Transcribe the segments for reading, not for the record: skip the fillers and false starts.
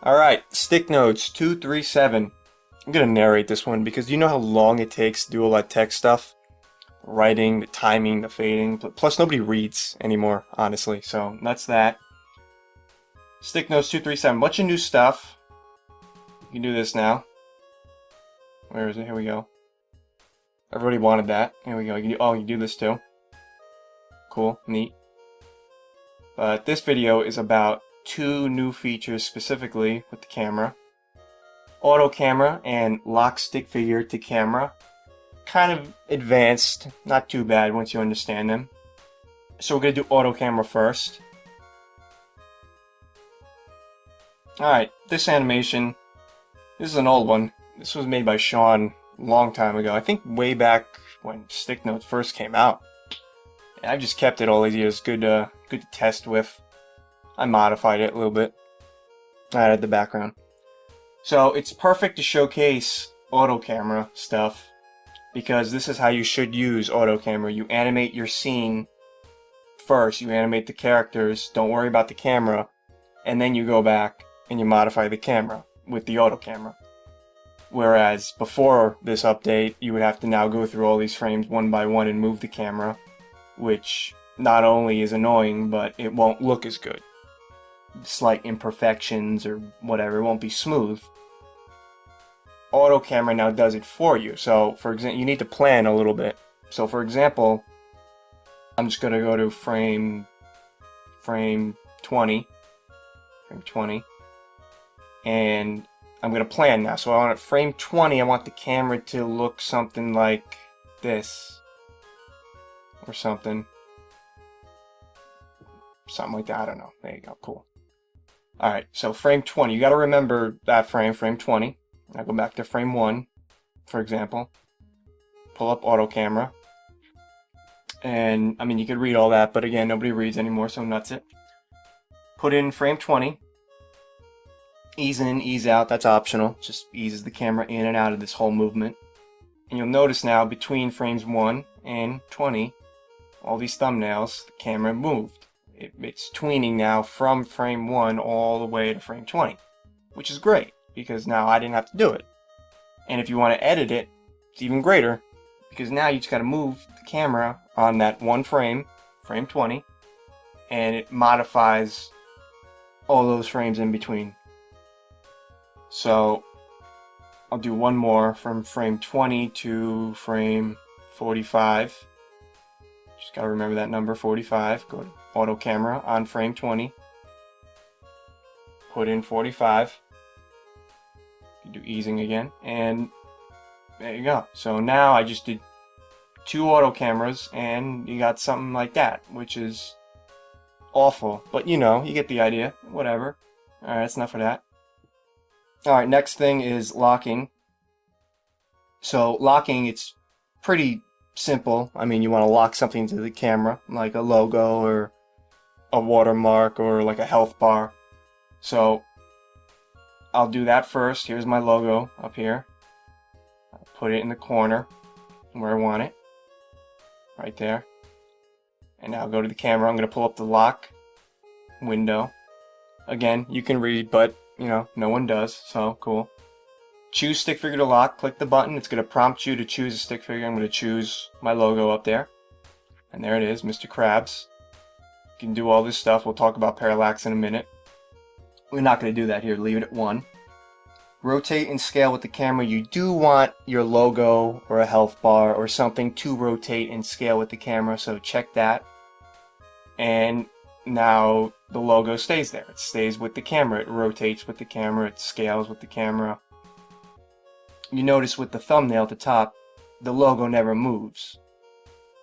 Alright, stick notes 237. I'm gonna narrate this one because you know how long it takes to do all that tech stuff? Writing, the timing, the fading. Plus, nobody reads anymore, honestly. So that's that. Stick notes 237. Bunch of new stuff. You can do this now. Where is it? Here we go. Everybody wanted that. Here we go. You can do this too. Cool. Neat. But this video is about two new features specifically with the camera. Auto camera and lock stick figure to camera. Kind of advanced, not too bad once you understand them. So we're going to do auto camera first. Alright, this animation, this is an old one. This was made by Sean a long time ago. I think way back when stick notes first came out. And I've just kept it all these years. Good to test with. I modified it a little bit. I added the background. So it's perfect to showcase auto camera stuff because this is how you should use auto camera. You animate your scene first. You animate the characters. Don't worry about the camera. And then you go back and you modify the camera with the auto camera. Whereas before this update, you would have to now go through all these frames one by one and move the camera, which not only is annoying, but it won't look as good. Slight imperfections or whatever, it won't be smooth. Auto camera now does it for you. So, for example, you need to plan a little bit. So, for example, I'm just going to go to frame 20, and I'm going to plan now. So I want at frame 20, I want the camera to look something like this, or something like that. I don't know. There you go. Cool. Alright, so frame 20. You got to remember that frame 20. I'll go back to frame 1, for example. Pull up auto camera. And, I mean, you could read all that, but again, nobody reads anymore, so nuts it. Put in frame 20. Ease in, ease out, that's optional. Just eases the camera in and out of this whole movement. And you'll notice now, between frames 1 and 20, all these thumbnails, the camera moved. It's tweening now from frame 1 all the way to frame 20, which is great because now I didn't have to do it. And if you want to edit it, it's even greater because now you just got to move the camera on that one frame 20, and it modifies all those frames in between. So I'll do one more from frame 20 to frame 45. Just got to remember that number, 45. Go to auto camera on frame 20. Put in 45. You do easing again. And there you go. So now I just did two auto cameras and you got something like that, which is awful. But you know, you get the idea. Whatever. Alright, that's enough of that. Alright, next thing is locking. So locking, it's pretty simple. I mean, you want to lock something to the camera, like a logo or a watermark or like a health bar. So I'll do that first. Here's my logo up here. I'll put it in the corner where I want it. Right there. And now I'll go to the camera. I'm going to pull up the lock window. Again, you can read, but you know, no one does, so cool. Choose stick figure to lock, click the button. It's going to prompt you to choose a stick figure. I'm going to choose my logo up there. And there it is, Mr. Krabs. You can do all this stuff. We'll talk about Parallax in a minute. We're not going to do that here. Leave it at 1. Rotate and scale with the camera. You do want your logo or a health bar or something to rotate and scale with the camera, so check that. And now the logo stays there. It stays with the camera. It rotates with the camera. It scales with the camera. You notice with the thumbnail at the top, the logo never moves.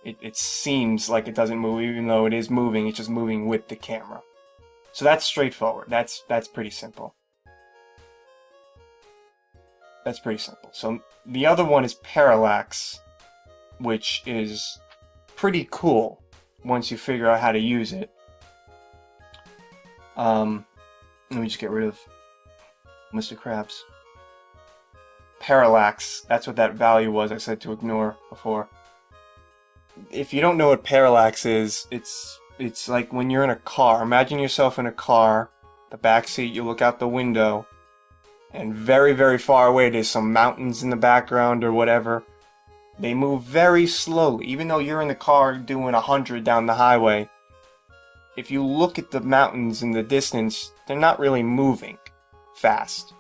It seems like it doesn't move, even though it is moving. It's just moving with the camera. So that's straightforward. That's pretty simple. That's pretty simple. So the other one is Parallax, which is pretty cool once you figure out how to use it. Let me just get rid of Mr. Krabs. Parallax, that's what that value was I said to ignore before. If you don't know what parallax is, it's like when you're in a car. Imagine yourself in a car the back seat, you look out the window, and very, very far away there's some mountains in the background or whatever. They move very slowly, even though you're in the car doing 100 down the highway. If you look at the mountains in the distance, they're not really moving fast.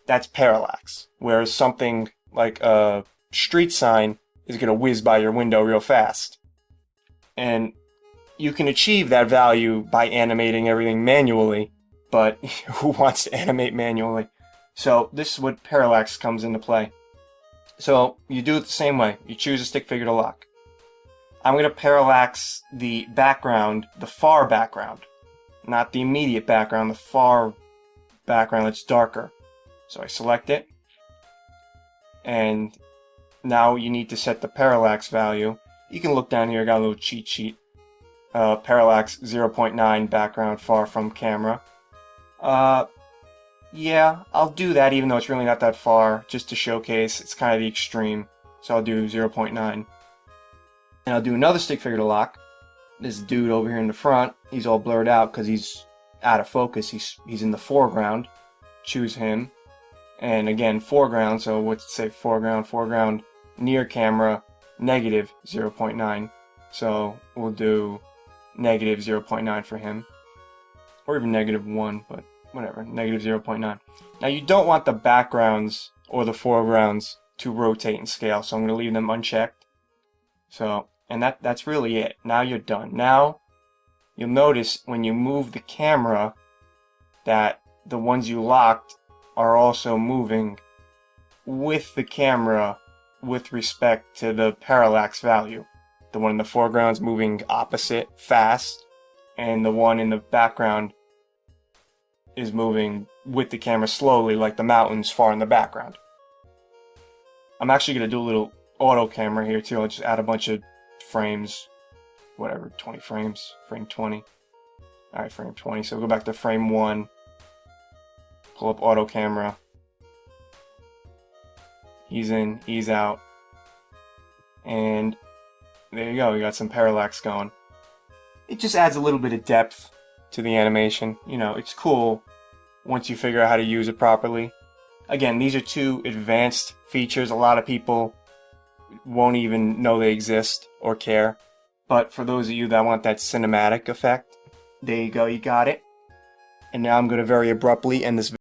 That's parallax. Whereas something like a street sign is going to whiz by your window real fast. And you can achieve that value by animating everything manually, but who wants to animate manually? So this is what parallax comes into play. So you do it the same way. You choose a stick figure to lock. I'm going to parallax the background, the far background. Not the immediate background, the far background that's darker. So I select it. And now you need to set the parallax value. You can look down here, I got a little cheat sheet. Parallax 0.9 background far from camera. Yeah, I'll do that even though it's really not that far, just to showcase. It's kind of the extreme. So I'll do 0.9. And I'll do another stick figure to lock. This dude over here in the front, he's all blurred out because he's out of focus. He's in the foreground. Choose him. And again, foreground, so what's it say? Foreground near camera, negative 0.9. So we'll do negative 0.9 for him. Or even negative 1, but whatever, negative 0.9. Now you don't want the backgrounds or the foregrounds to rotate and scale, so I'm going to leave them unchecked. So, and that's really it. Now you're done. Now, you'll notice when you move the camera that the ones you locked are also moving with the camera with respect to the parallax value. The one in the foreground is moving opposite, fast, and the one in the background is moving with the camera slowly, like the mountains far in the background. I'm actually going to do a little auto camera here too. I'll just add a bunch of frames, whatever, 20 frames, frame 20. Alright, frame 20. So we'll go back to frame 1, pull up auto camera. He's in, he's out. And there you go, we got some parallax going. It just adds a little bit of depth to the animation. You know, it's cool once you figure out how to use it properly. Again, these are two advanced features. A lot of people won't even know they exist or care. But for those of you that want that cinematic effect, there you go, you got it. And now I'm going to very abruptly end this video.